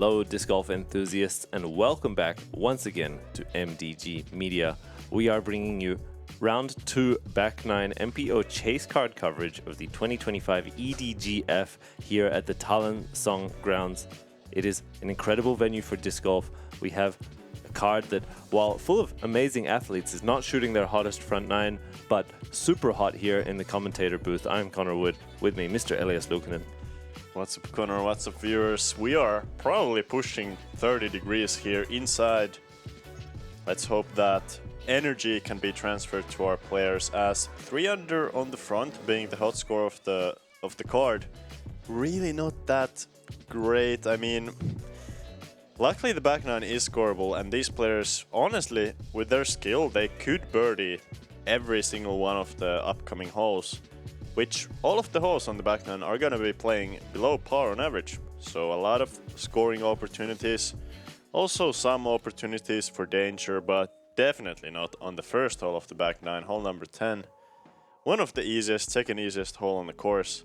Hello, disc golf enthusiasts, and welcome back once again to MDG Media. We are bringing you round 2 back 9 MPO chase card coverage of the 2025 EDGF here at the Tallinn Song Grounds. It is an incredible venue for disc golf. We have a card that, while full of amazing athletes, is not shooting their hottest front 9, but super hot here in the commentator booth. I'm Connor Wood, with me, Mr. Elias Luukkonen. What's up, Connor? What's up, viewers? We are probably pushing 30 degrees here inside. Let's hope that energy can be transferred to our players, as 3 under on the front being the hot score of the card. Really not that great. I mean, luckily the back 9 is scoreable, and these players, honestly, with their skill, they could birdie every single one of the upcoming holes, which all of the holes on the back 9 are going to be playing below par on average. So a lot of scoring opportunities, also some opportunities for danger, but definitely not on the first hole of the back 9, hole number 10. One of the easiest, second easiest hole on the course,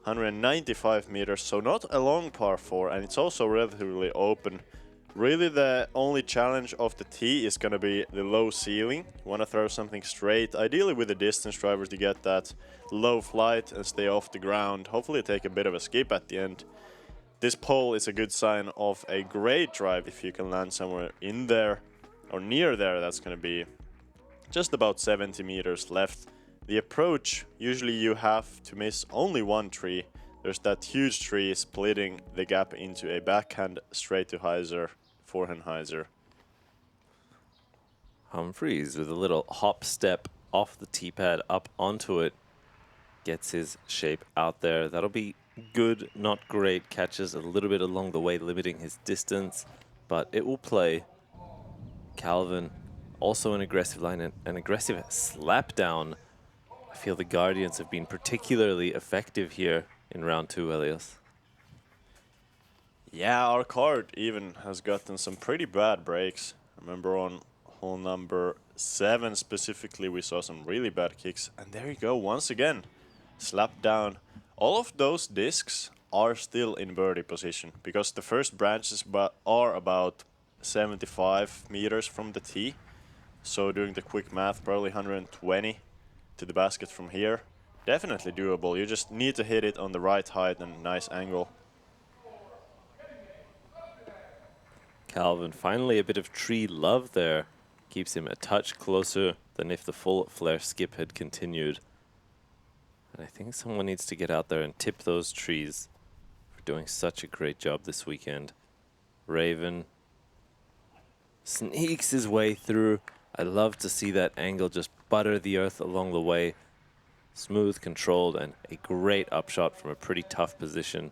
195 meters, so not a long par 4, and it's also relatively open. Really the only challenge of the tee is going to be the low ceiling. You want to throw something straight, ideally with a distance driver to get that low flight and stay off the ground. Hopefully take a bit of a skip at the end. This pole is a good sign of a great drive if you can land somewhere in there or near there. That's going to be just about 70 meters left. The approach, usually you have to miss only one tree. There's that huge tree splitting the gap into a backhand straight to hyzer, forehand hyzer. Humphries with a little hop step off the tee pad up onto it. Gets his shape out there. That'll be good, not great. Catches a little bit along the way, limiting his distance, but it will play. Calvin, also an aggressive line, an aggressive slap down. I feel the Guardians have been particularly effective here in round 2, Elias. Yeah, our card even has gotten some pretty bad breaks. I remember on hole number 7 specifically, we saw some really bad kicks. And there you go, once again, slap down. All of those discs are still in birdie position because the first branches are about 75 meters from the tee. So doing the quick math, probably 120 to the basket from here. Definitely doable. You just need to hit it on the right height and nice angle. Calvin, finally a bit of tree love there. Keeps him a touch closer than if the full flare skip had continued. And I think someone needs to get out there and tip those trees for doing such a great job this weekend. Raven sneaks his way through. I love to see that angle just butter the earth along the way. Smooth, controlled, and a great upshot from a pretty tough position.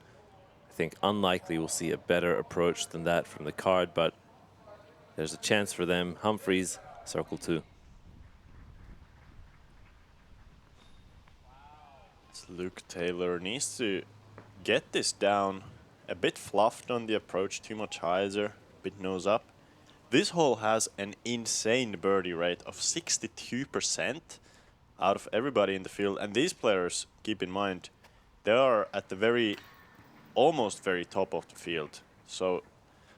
I think unlikely we'll see a better approach than that from the card, but there's a chance for them. Humphries, circle 2. Luke Taylor needs to get this down. A bit fluffed on the approach, too much hyzer, a bit nose up. This hole has an insane birdie rate of 62% out of everybody in the field. And these players, keep in mind, they are at the almost very top of the field. So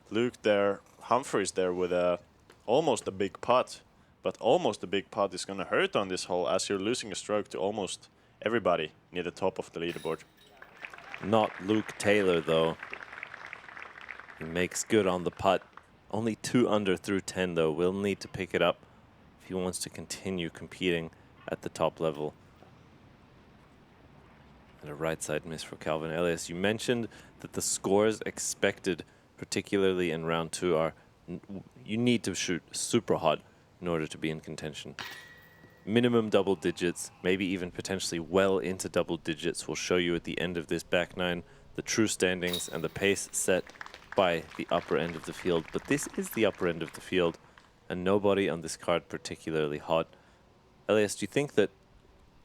Luke there, Humphries there with almost a big putt. But almost a big putt is going to hurt on this hole as you're losing a stroke to almost everybody near the top of the leaderboard. Not Luke Taylor, though. He makes good on the putt. Only 2 under through 10, though. Will need to pick it up if he wants to continue competing at the top level. And a right side miss for Calvin. Elias, you mentioned that the scores expected, particularly in round 2, are you need to shoot super hot in order to be in contention. Minimum double digits, maybe even potentially well into double digits. We'll show you at the end of this back 9 the true standings and the pace set by the upper end of the field. But this is the upper end of the field, and nobody on this card particularly hot. Elias, do you think that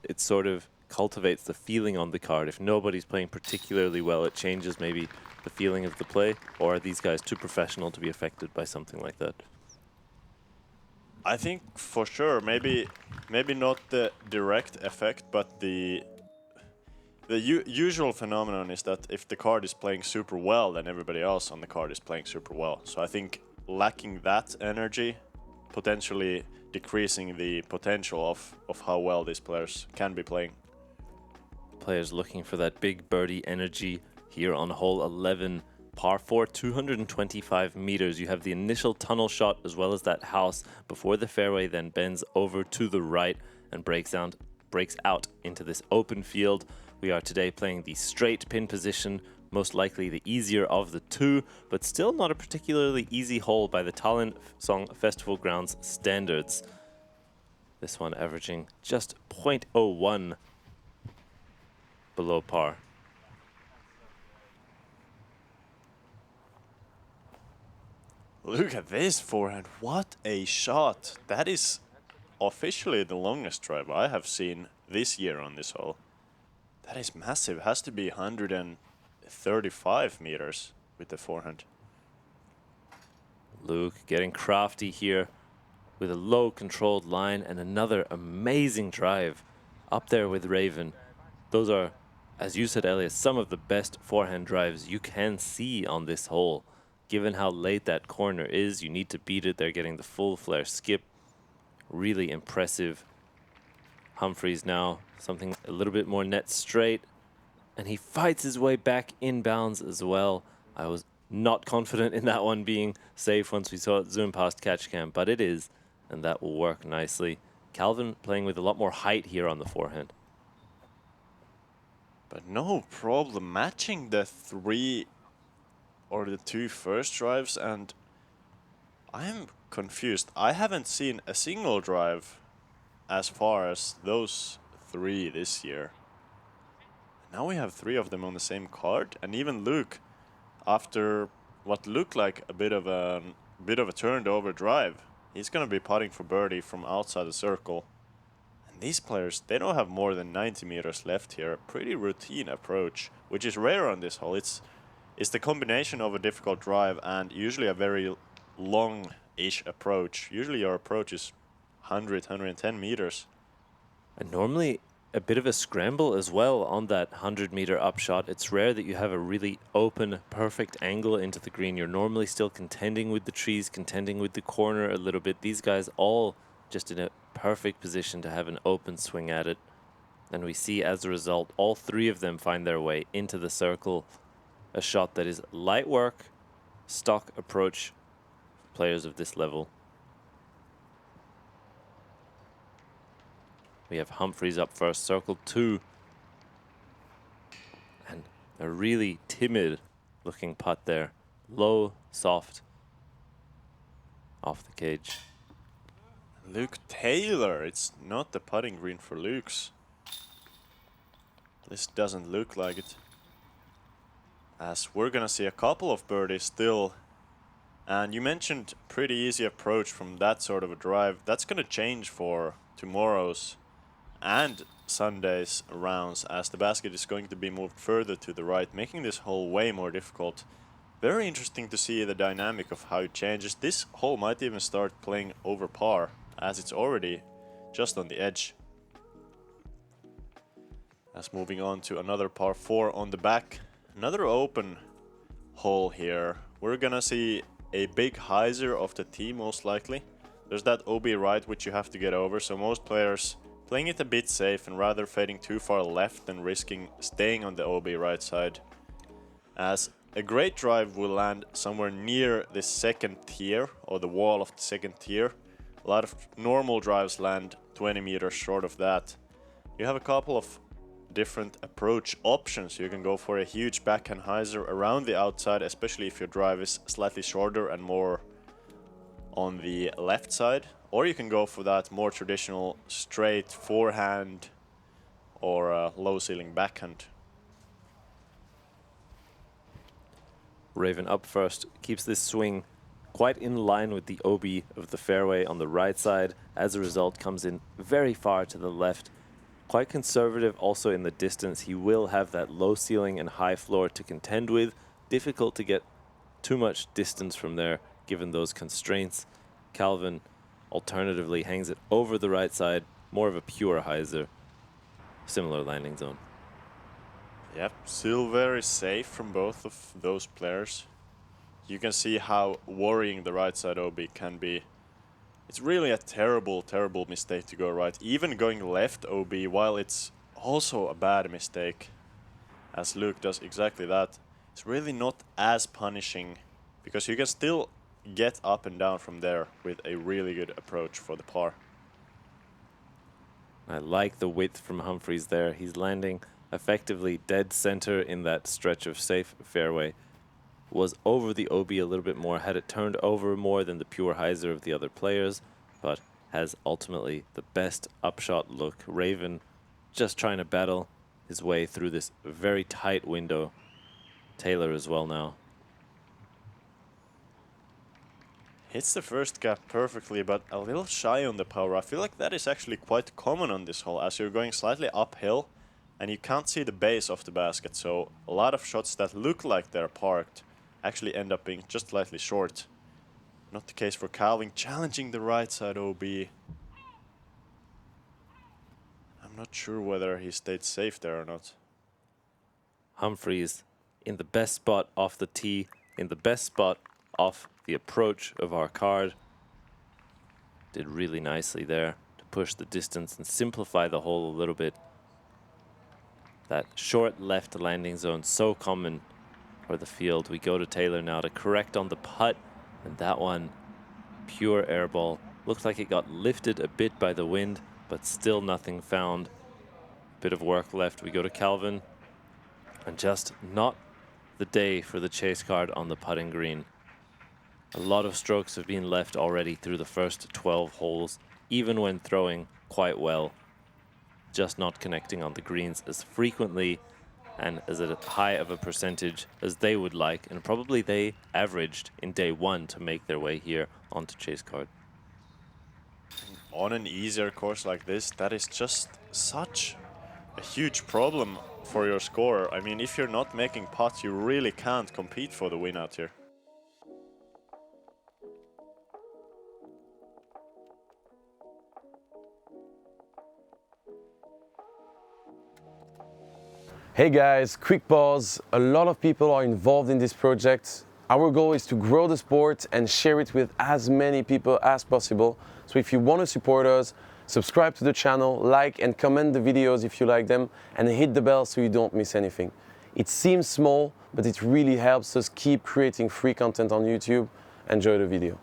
it sort of cultivates the feeling on the card? If nobody's playing particularly well, it changes maybe the feeling of the play? Or are these guys too professional to be affected by something like that? I think for sure, maybe not the direct effect, but the usual phenomenon is that if the card is playing super well, then everybody else on the card is playing super well. So I think lacking that energy, potentially decreasing the potential of how well these players can be playing. Players looking for that big birdie energy here on hole 11. Par 4, 225 meters. You have the initial tunnel shot as well as that house before the fairway then bends over to the right and breaks out into this open field. We are today playing the straight pin position, most likely the easier of the two, but still not a particularly easy hole by the Tallinn Song Festival Grounds standards. This one averaging just 0.01 below par. Look at this forehand. What a shot. That is officially the longest drive I have seen this year on this hole. That is massive. Has to be 135 meters with the forehand. Luke getting crafty here with a low controlled line and another amazing drive up there with Raven. Those are, as you said, Elias, some of the best forehand drives you can see on this hole. Given how late that corner is, you need to beat it. They're getting the full flare skip. Really impressive. Humphries now, something a little bit more net straight. And he fights his way back inbounds as well. I was not confident in that one being safe once we saw it zoom past catch cam, but it is, and that will work nicely. Calvin playing with a lot more height here on the forehand. But no problem matching the three or the two first drives, and I'm confused. I haven't seen a single drive as far as those three this year. Now we have three of them on the same card, and even Luke, after what looked like a bit of a turned over drive, he's gonna be putting for birdie from outside the circle. And these players, they don't have more than 90 meters left here. A pretty routine approach, which is rare on this hole. It's the combination of a difficult drive and usually a very long-ish approach. Usually your approach is 100, 110 meters. And normally a bit of a scramble as well on that 100-meter upshot. It's rare that you have a really open, perfect angle into the green. You're normally still contending with the trees, contending with the corner a little bit. These guys all just in a perfect position to have an open swing at it. And we see as a result, all three of them find their way into the circle. A shot that is light work, stock approach for players of this level. We have Humphries up first, circle 2. And a really timid looking putt there. Low, soft, off the cage. Luke Taylor, it's not the putting green for Luke's. This doesn't look like it. As we're gonna see a couple of birdies still. And you mentioned pretty easy approach from that sort of a drive. That's gonna change for tomorrow's and Sunday's rounds, as the basket is going to be moved further to the right, making this hole way more difficult. Very interesting to see the dynamic of how it changes. This hole might even start playing over par, as it's already just on the edge. As moving on to another par 4 on the back. Another open hole here. We're gonna see a big hyzer of the tee most likely. There's that OB right which you have to get over, so most players playing it a bit safe and rather fading too far left than risking staying on the OB right side. As a great drive will land somewhere near the second tier, or the wall of the second tier. A lot of normal drives land 20 meters short of that. You have a couple of different approach options. You can go for a huge backhand hyzer around the outside, especially if your drive is slightly shorter and more on the left side. Or you can go for that more traditional straight forehand or a low ceiling backhand. Raven up first, keeps this swing quite in line with the OB of the fairway on the right side. As a result, comes in very far to the left. Quite conservative also in the distance. He will have that low ceiling and high floor to contend with. Difficult to get too much distance from there given those constraints. Calvin alternatively hangs it over the right side, more of a pure hyzer. Similar landing zone. Yep, still very safe from both of those players. You can see how worrying the right side OB can be. It's really a terrible, terrible mistake to go right. Even going left OB, while it's also a bad mistake, as Luke does exactly that, it's really not as punishing because you can still get up and down from there with a really good approach for the par. I like the width from Humphries there. He's landing effectively dead center in that stretch of safe fairway. Was over the OB a little bit more, had it turned over more than the pure hyzer of the other players, but has ultimately the best upshot look. Raven just trying to battle his way through this very tight window. Taylor as well now. Hits the first gap perfectly, but a little shy on the power. I feel like that is actually quite common on this hole, as you're going slightly uphill and you can't see the base of the basket, so a lot of shots that look like they're parked actually end up being just slightly short. Not the case for Calvin, challenging the right side OB. I'm not sure whether he stayed safe there or not. Humphries in the best spot off the tee, in the best spot off the approach of our card. Did really nicely there to push the distance and simplify the hole a little bit. That short left landing zone, so common for the field. We go to Taylor now to correct on the putt, and that one, pure air ball. Looks like it got lifted a bit by the wind, but still nothing found. Bit of work left. We go to Calvin, and just not the day for the chase card on the putting green. A lot of strokes have been left already through the first 12 holes, even when throwing quite well. Just not connecting on the greens as frequently and as high of a percentage as they would like, and probably they averaged in day one to make their way here onto chase card. On an easier course like this, that is just such a huge problem for your scorer. I mean, if you're not making putts, you really can't compete for the win out here. Hey guys, quick pause. A lot of people are involved in this project. Our goal is to grow the sport and share it with as many people as possible. So if you want to support us, subscribe to the channel, like and comment the videos if you like them, and hit the bell so you don't miss anything. It seems small, but it really helps us keep creating free content on YouTube. Enjoy the video.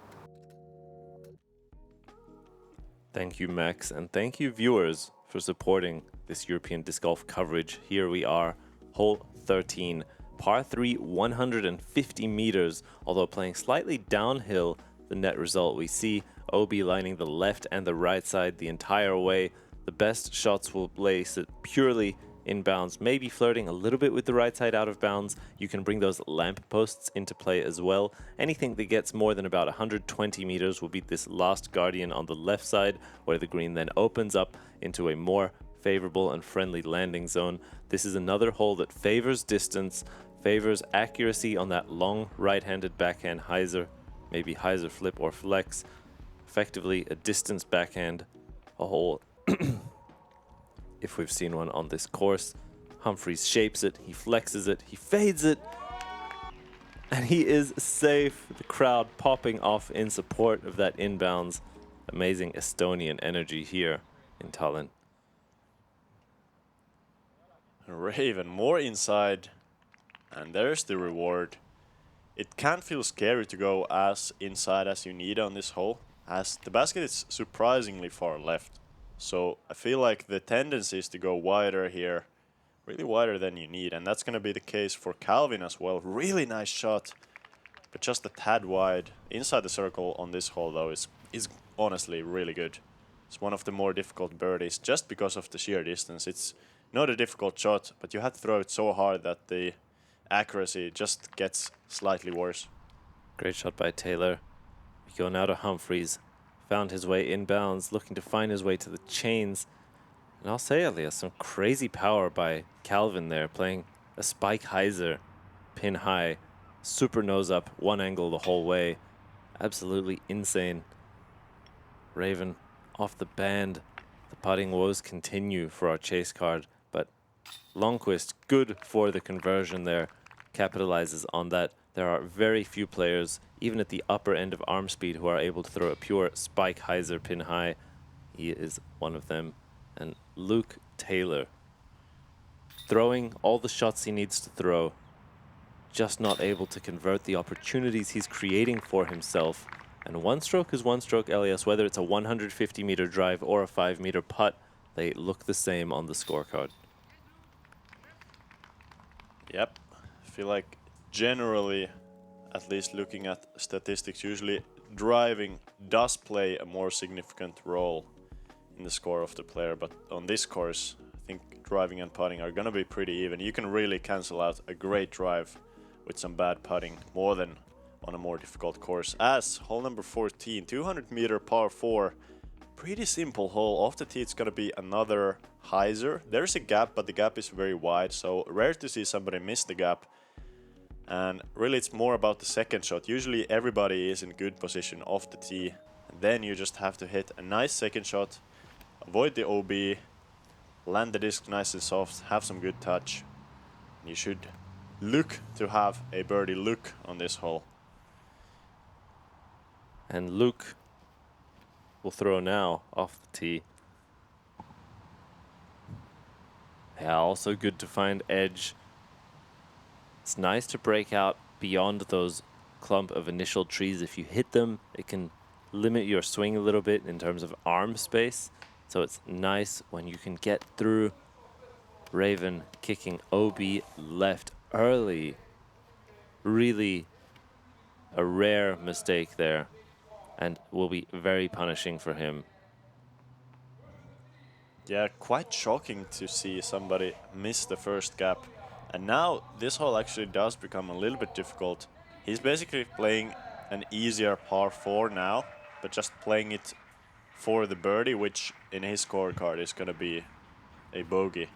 Thank you, Max, and thank you, viewers, for supporting this European disc golf coverage. Here we are, hole 13, par 3, 150 meters, although playing slightly downhill. The net result we see OB lining the left and the right side the entire way. The best shots will place it purely inbounds, maybe flirting a little bit with the right side out of bounds. You can bring those lamp posts into play as well. Anything that gets more than about 120 meters will be this last guardian on the left side, where the green then opens up into a more favorable and friendly landing zone. This is another hole that favors distance, favors accuracy on that long right-handed backhand hyzer, maybe hyzer flip or flex. Effectively a distance backhand, a hole if we've seen one on this course. Humphries shapes it, he flexes it, he fades it, and he is safe. The crowd popping off in support of that inbounds. Amazing Estonian energy here in Tallinn. Raven more inside, and there's the reward. It can feel scary to go as inside as you need on this hole, as the basket is surprisingly far left. So I feel like the tendency is to go wider here, really wider than you need, and that's going to be the case for Calvin as well. Really nice shot, but just a tad wide. Inside the circle on this hole though is honestly really good. It's one of the more difficult birdies just because of the sheer distance. It's not a difficult shot, but you have to throw it so hard that the accuracy just gets slightly worse. Great shot by Taylor. We go now to Humphries. Found his way inbounds, looking to find his way to the chains. And I'll say, Elias, some crazy power by Calvin there, playing a spike hyzer, pin high, super nose up, one angle the whole way. Absolutely insane. Raven off the band. The putting woes continue for our chase card, but Lonnquist, good for the conversion there, capitalizes on that. There are very few players, even at the upper end of arm speed, who are able to throw a pure spike hyzer pin high. He is one of them. And Luke Taylor, throwing all the shots he needs to throw, just not able to convert the opportunities he's creating for himself. And one stroke is one stroke, Elias. Whether it's a 150-meter drive or a 5-meter putt, they look the same on the scorecard. Yep. I feel like generally, at least looking at statistics, usually driving does play a more significant role in the score of the player. But on this course, I think driving and putting are going to be pretty even. You can really cancel out a great drive with some bad putting more than on a more difficult course. As hole number 14, 200-meter par 4. Pretty simple hole. Off the tee, it's going to be another hyzer. There's a gap, but the gap is very wide, so rare to see somebody miss the gap. And really, it's more about the second shot. Usually, everybody is in good position off the tee. And then you just have to hit a nice second shot, avoid the OB, land the disc nice and soft, have some good touch. And you should look to have a birdie look on this hole. And Luke will throw now off the tee. Yeah, also good to find edge. It's nice to break out beyond those clump of initial trees. If you hit them, it can limit your swing a little bit in terms of arm space. So it's nice when you can get through. Raven kicking OB left early. Really a rare mistake there, and will be very punishing for him. Yeah, quite shocking to see somebody miss the first gap. And now this hole actually does become a little bit difficult. He's basically playing an easier par 4 now, but just playing it for the birdie, which in his scorecard is going to be a bogey.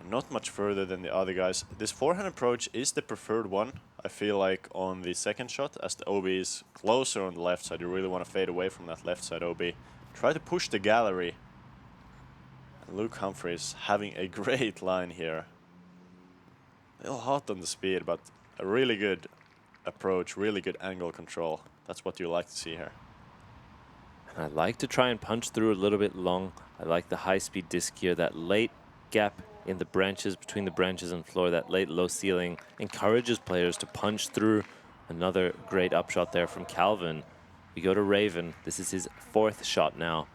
Not much further than the other guys. This forehand approach is the preferred one, I feel like, on the second shot, as the OB is closer on the left side. You really want to fade away from that left side OB. Try to push the gallery. And Luke Humphries having a great line here. A little hot on the speed, but a really good approach, really good angle control. That's what you like to see here. I like to try and punch through a little bit long. I like the high-speed disc here. That late gap in the branches, between the branches and floor, that late low ceiling encourages players to punch through. Another great upshot there from Calvin. We go to Raven. This is his 4th shot now,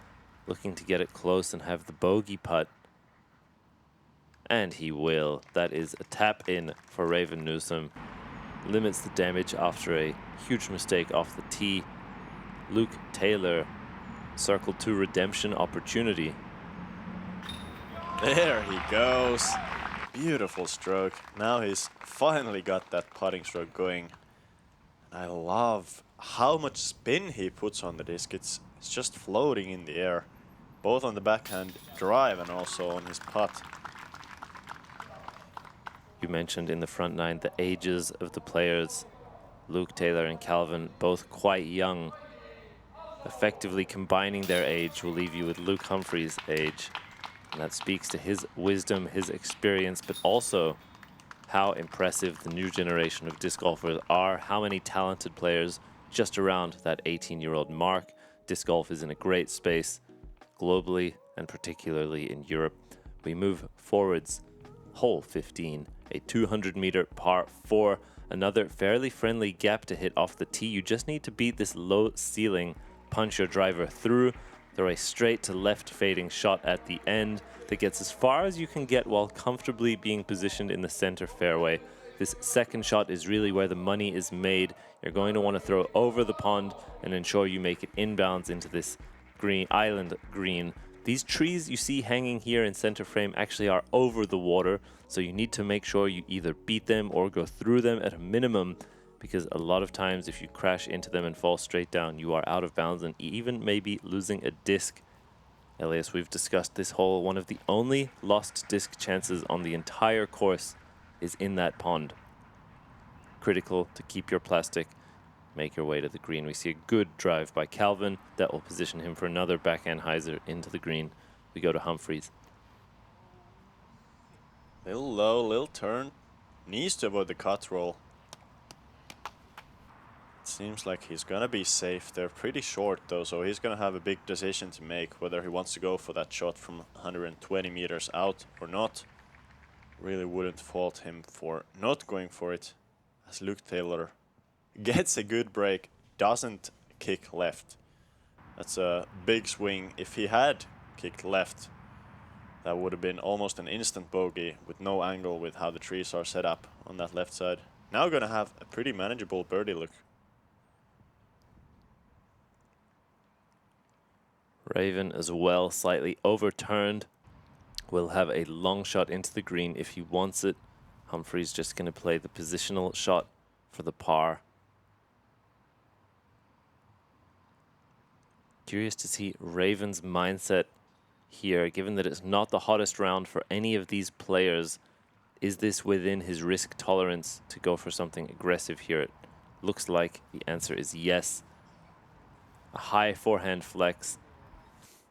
looking to get it close and have the bogey putt. And he will. That is a tap in for Raven Newsom. Limits the damage after a huge mistake off the tee. Luke Taylor, circle 2 redemption opportunity. There he goes. Beautiful stroke. Now he's finally got that putting stroke going. I love how much spin he puts on the disc. It's just floating in the air, both on the backhand drive and also on his putt. You mentioned in the front 9 the ages of the players. Luke Taylor and Calvin, both quite young. Effectively combining their age will leave you with Luke Humphries' age. And that speaks to his wisdom, his experience, but also how impressive the new generation of disc golfers are. How many talented players just around that 18-year-old mark. Disc golf is in a great space globally and particularly in Europe. We move forwards. Hole 15, a 200-meter par 4. Another fairly friendly gap to hit off the tee. You just need to beat this low ceiling, punch your driver through, throw a straight to left fading shot at the end that gets as far as you can get while comfortably being positioned in the center fairway. This second shot is really where the money is made. You're going to want to throw over the pond and ensure you make it inbounds into this green island green. These trees you see hanging here in center frame actually are over the water, so you need to make sure you either beat them or go through them at a minimum, because a lot of times if you crash into them and fall straight down, you are out of bounds and even maybe losing a disc. Elias, we've discussed this hole. One of the only lost disc chances on the entire course is in that pond. Critical to keep your plastic, make your way to the green. We see a good drive by Calvin that will position him for another backhand hyzer into the green. We go to Humphries. Little low, little turn. Needs to avoid the cut roll. It seems like he's gonna be safe. They're pretty short though, so he's gonna have a big decision to make whether he wants to go for that shot from 120 meters out or not. Really wouldn't fault him for not going for it, as Luke Taylor gets a good break, doesn't kick left. That's a big swing. If he had kicked left, that would have been almost an instant bogey with no angle with how the trees are set up on that left side. Now gonna have a pretty manageable birdie look. Raven as well, slightly overturned. Will have a long shot into the green if he wants it. Humphries just going to play the positional shot for the par. Curious to see Raven's mindset here, given that it's not the hottest round for any of these players. Is this within his risk tolerance to go for something aggressive here? It looks like the answer is yes. A high forehand flex.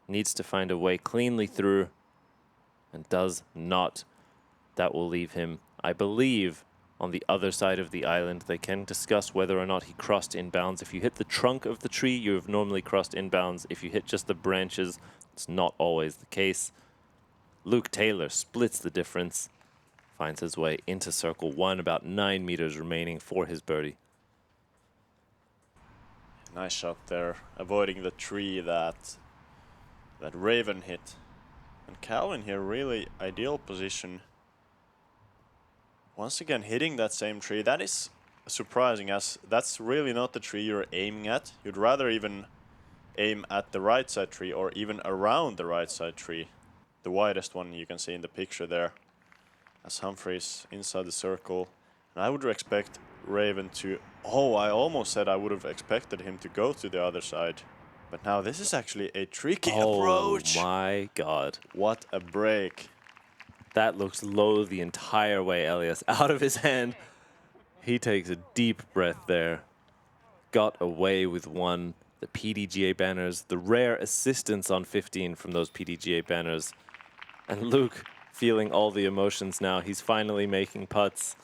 Needs to find a way cleanly through and does not. That will leave him, I believe, on the other side of the island. They can discuss whether or not he crossed inbounds. If you hit the trunk of the tree, you have normally crossed inbounds. If you hit just the branches, it's not always the case. Luke Taylor splits the difference, finds his way into circle one, about 9 meters remaining for his birdie. Nice shot there, avoiding the tree that Raven hit. And Calvin here, really ideal position. Once again, hitting that same tree. That is surprising, as that's really not the tree you're aiming at. You'd rather even aim at the right side tree or even around the right side tree. The widest one you can see in the picture there. As Humphries inside the circle. And I would expect Raven to... Oh, I almost said I would have expected him to go to the other side. But now this is actually a tricky approach. Oh my God. What a break. That looks low the entire way, Elias. Out of his hand. He takes a deep breath there. Got away with one. The PDGA banners, the rare assistance on 15 from those PDGA banners. And Luke feeling all the emotions now. He's finally making putts.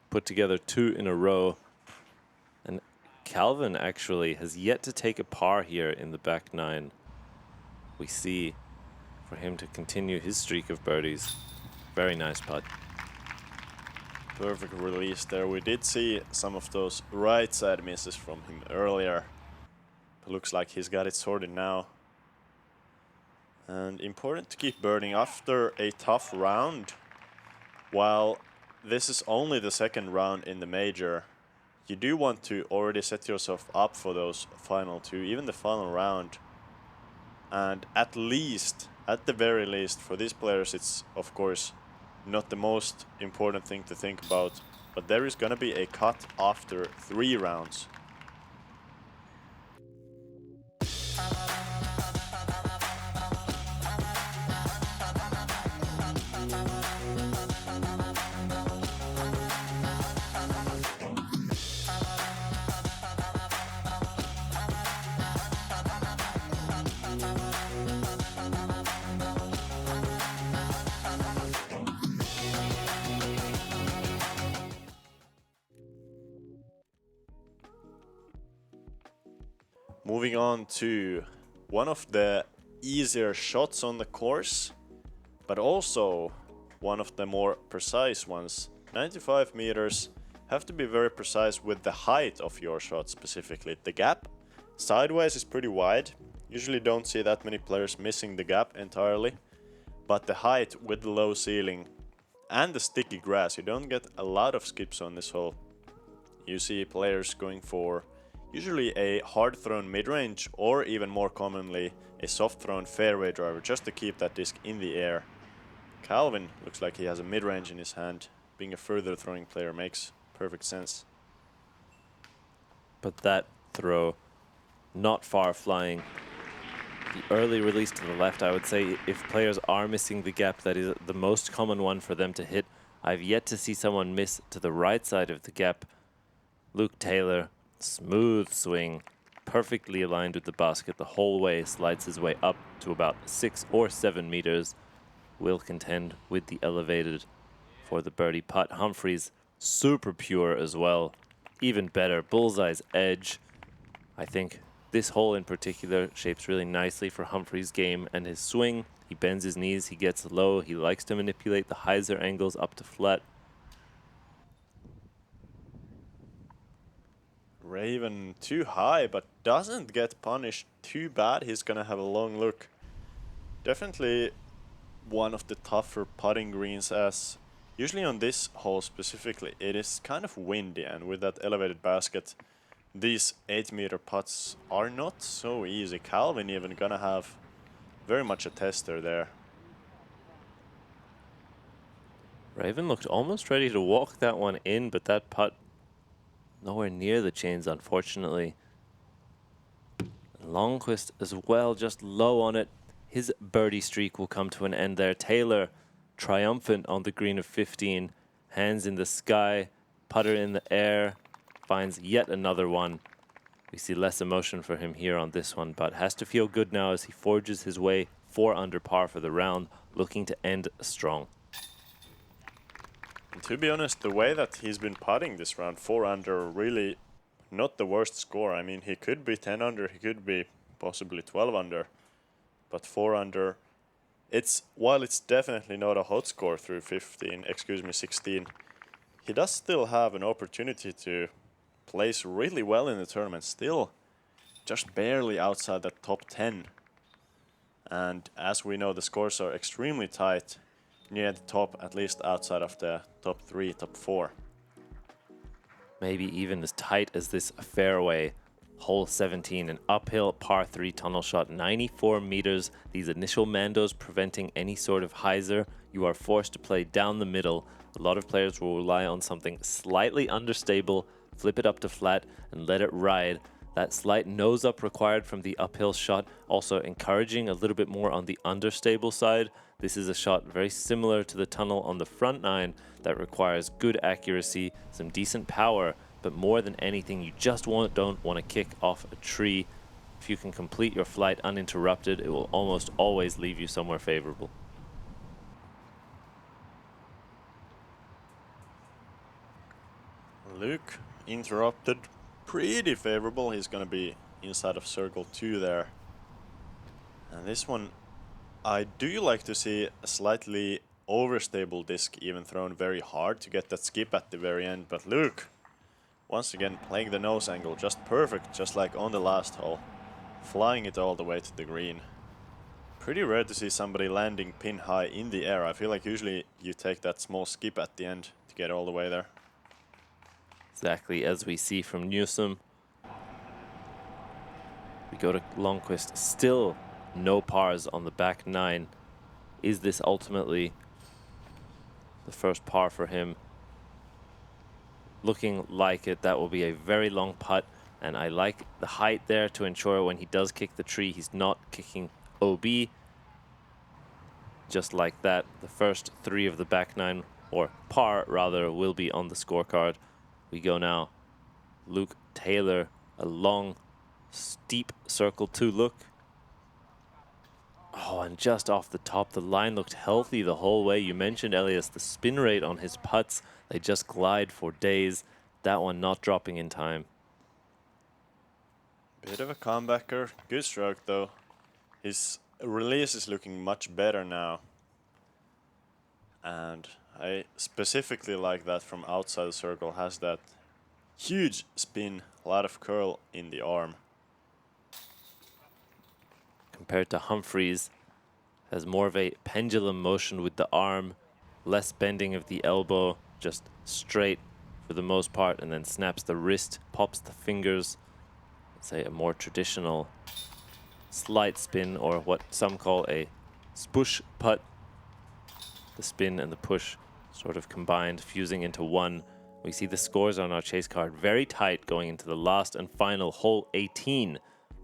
Put together 2 in a row. And Calvin actually has yet to take a par here in the back 9. We see for him to continue his streak of birdies. Very nice putt. Perfect release there. We did see some of those right side misses from him earlier. But looks like he's got it sorted now. And important to keep birding after a tough round. While this is only the second round in the major, you do want to already set yourself up for those final 2, even the final round. And at the very least, for these players, it's of course not the most important thing to think about, but there is gonna be a cut after 3 rounds. Moving on to one of the easier shots on the course, but also one of the more precise ones. 95 meters, have to be very precise with the height of your shot specifically. The gap sideways is pretty wide. Usually don't see that many players missing the gap entirely, but the height with the low ceiling and the sticky grass, you don't get a lot of skips on this hole. You see players going for usually a hard thrown mid-range or even more commonly a soft thrown fairway driver just to keep that disc in the air. Calvin looks like he has a mid-range in his hand. Being a further throwing player makes perfect sense. But that throw, not far flying. The early release to the left, I would say, if players are missing the gap, that is the most common one for them to hit. I've yet to see someone miss to the right side of the gap. Luke Taylor, smooth swing, perfectly aligned with the basket the whole way, slides his way up to about 6 or 7 meters. will contend with the elevated for the birdie putt. Humphries, super pure as well. Even better, bullseye's edge. I think this hole in particular shapes really nicely for Humphries' game and his swing. He bends his knees, he gets low, he likes to manipulate the hyzer angles up to flat. Raven too high, but doesn't get punished too bad. He's gonna have a long look. Definitely one of the tougher putting greens, as usually on this hole specifically it is kind of windy, and with that elevated basket these 8-meter putts are not so easy. Calvin even gonna have very much a tester there. Raven looked almost ready to walk that one in, but that putt nowhere near the chains, unfortunately. Lonnquist as well, just low on it. His birdie streak will come to an end there. Taylor, triumphant on the green of 15. Hands in the sky, putter in the air, finds yet another one. We see less emotion for him here on this one, but has to feel good now as he forges his way 4 under par for the round, looking to end strong. And to be honest, the way that he's been putting this round, 4 under, really not the worst score. I mean, he could be 10 under, he could be possibly 12 under, but 4 under, while it's definitely not a hot score through 16, he does still have an opportunity to place really well in the tournament, still just barely outside the top 10. And as we know, the scores are extremely tight, near the top, at least outside of the top 3, top 4. Maybe even as tight as this fairway. Hole 17, an uphill par 3 tunnel shot, 94 meters. These initial mandos preventing any sort of hyzer. You are forced to play down the middle. A lot of players will rely on something slightly understable, flip it up to flat, and let it ride. That slight nose up required from the uphill shot, also encouraging a little bit more on the understable side. This is a shot very similar to the tunnel on the front 9 that requires good accuracy, some decent power, but more than anything, you just don't want to kick off a tree. If you can complete your flight uninterrupted, it will almost always leave you somewhere favorable. Luke interrupted, pretty favorable. He's going to be inside of circle 2 there. And this one, I do like to see a slightly overstable disc even thrown very hard to get that skip at the very end. But Luke, once again, playing the nose angle just perfect, just like on the last hole. Flying it all the way to the green. Pretty rare to see somebody landing pin high in the air. I feel like usually you take that small skip at the end to get all the way there. Exactly as we see from Newsom. We go to Lonnquist, still no pars on the back 9. Is this ultimately the first par for him? Looking like it. That will be a very long putt, and I like the height there to ensure when he does kick the tree, he's not kicking OB. Just like that, the first 3 of the back 9, or par rather, will be on the scorecard. We go now. Luke Taylor, a long, steep circle 2 look. Oh, and just off the top, the line looked healthy the whole way. You mentioned, Elias, the spin rate on his putts. They just glide for days. That one not dropping in time. Bit of a comebacker. Good stroke, though. His release is looking much better now. And I specifically like that from outside the circle. Has that huge spin, a lot of curl in the arm. Compared to Humphries, has more of a pendulum motion with the arm, less bending of the elbow, just straight for the most part, and then snaps the wrist, pops the fingers. Say a more traditional slight spin, or what some call a spush putt. The spin and the push sort of combined, fusing into one. We see the scores on our chase card very tight going into the last and final hole 18.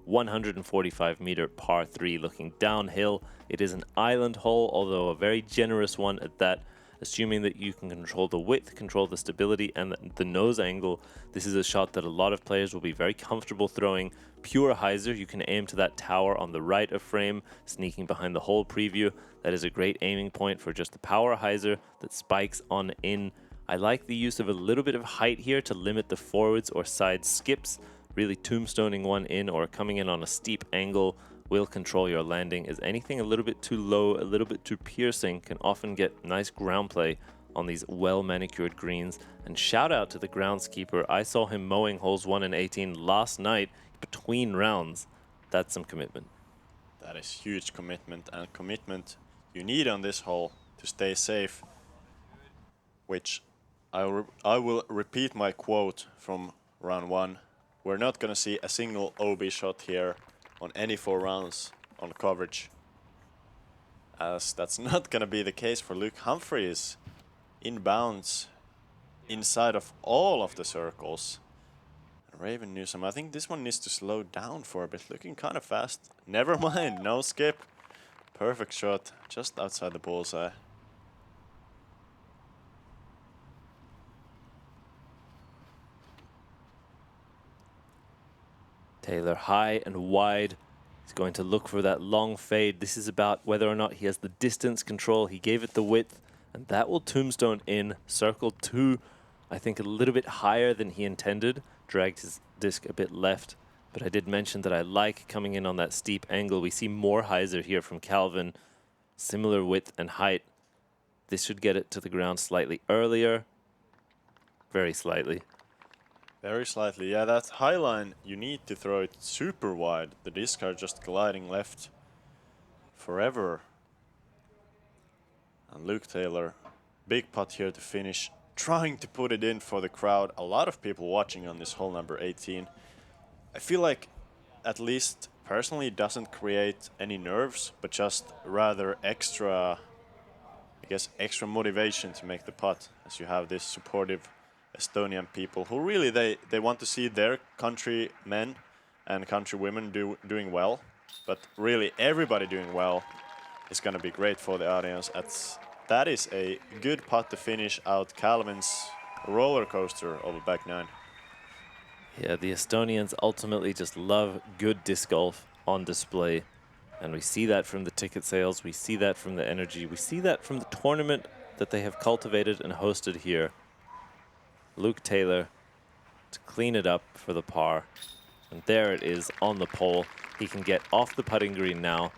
145-meter par 3 looking downhill. It is an island hole, although a very generous one at that. assuming that you can control the width, control the stability, and the nose angle. This is a shot that a lot of players will be very comfortable throwing. Pure hyzer, you can aim to that tower on the right of frame, sneaking behind the whole preview. That is a great aiming point for just the power hyzer that spikes on in. I like the use of a little bit of height here to limit the forwards or side skips. Really tombstoning one in or coming in on a steep angle will control your landing, as anything a little bit too low, a little bit too piercing can often get nice ground play on these well-manicured greens. And shout out to the groundskeeper. I saw him mowing holes 1 and 18 last night between rounds. That's some commitment. That is huge commitment, and commitment you need on this hole to stay safe, which I will repeat my quote from round 1. We're not going to see a single OB shot here on any 4 rounds on coverage, as that's not going to be the case for Luke Humphries. Inbounds inside of all of the circles. Raven Newsom, I think this one needs to slow down for a bit, looking kind of fast. Never mind, no skip. Perfect shot, just outside the bullseye. Taylor high and wide. He's going to look for that long fade. This is about whether or not he has the distance control. He gave it the width, and that will tombstone in. Circle 2, I think a little bit higher than he intended. Dragged his disc a bit left, but I did mention that I like coming in on that steep angle. We see more hyzer here from Calvin. Similar width and height. This should get it to the ground slightly earlier. Very slightly. Very slightly, yeah, that high line, you need to throw it super wide. The disc are just gliding left forever. And Luke Taylor, big putt here to finish, trying to put it in for the crowd. A lot of people watching on this hole number 18. I feel like, at least personally, it doesn't create any nerves, but just rather extra, I guess, extra motivation to make the putt, as you have this supportive Estonian people who really they want to see their countrymen and countrywomen doing well, but really everybody doing well is going to be great for the audience. That is a good putt to finish out Calvin's roller coaster of a back 9. Yeah, the Estonians ultimately just love good disc golf on display, and we see that from the ticket sales, we see that from the energy, we see that from the tournament that they have cultivated and hosted here. Luke Taylor to clean it up for the par. And there it is on the pole. He can get off the putting green now.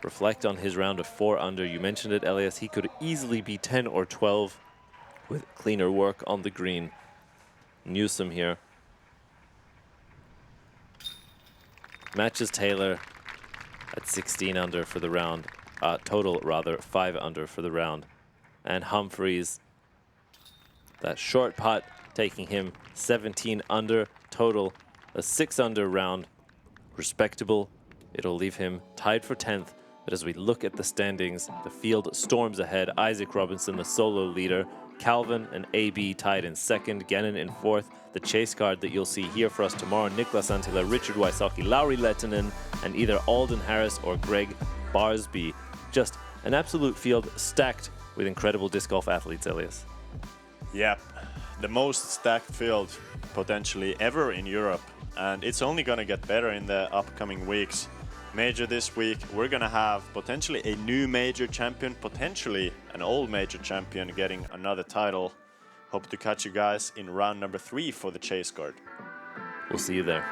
Reflect on his round of 4 under. You mentioned it, Elias. He could easily be 10 or 12 with cleaner work on the green. Newsom here. Matches Taylor at 16 under for the round. Total, rather, 5 under for the round. And Humphries, that short putt, taking him 17 under total, a 6 under round. Respectable. It'll leave him tied for 10th. But as we look at the standings, the field storms ahead. Isaac Robinson, the solo leader. Calvin and AB tied in 2nd. Gannon in 4th. The chase card that you'll see here for us tomorrow. Niklas Antila, Richard Wysocki, Lauri Lehtinen, and either Alden Harris or Greg Barsby. Just an absolute field stacked with incredible disc golf athletes, Elias. Yep, the most stacked field potentially ever in Europe, and it's only going to get better in the upcoming weeks. Major this week, we're going to have potentially a new major champion, potentially an old major champion getting another title. Hope to catch you guys in round number 3 for the chase card. We'll see you there.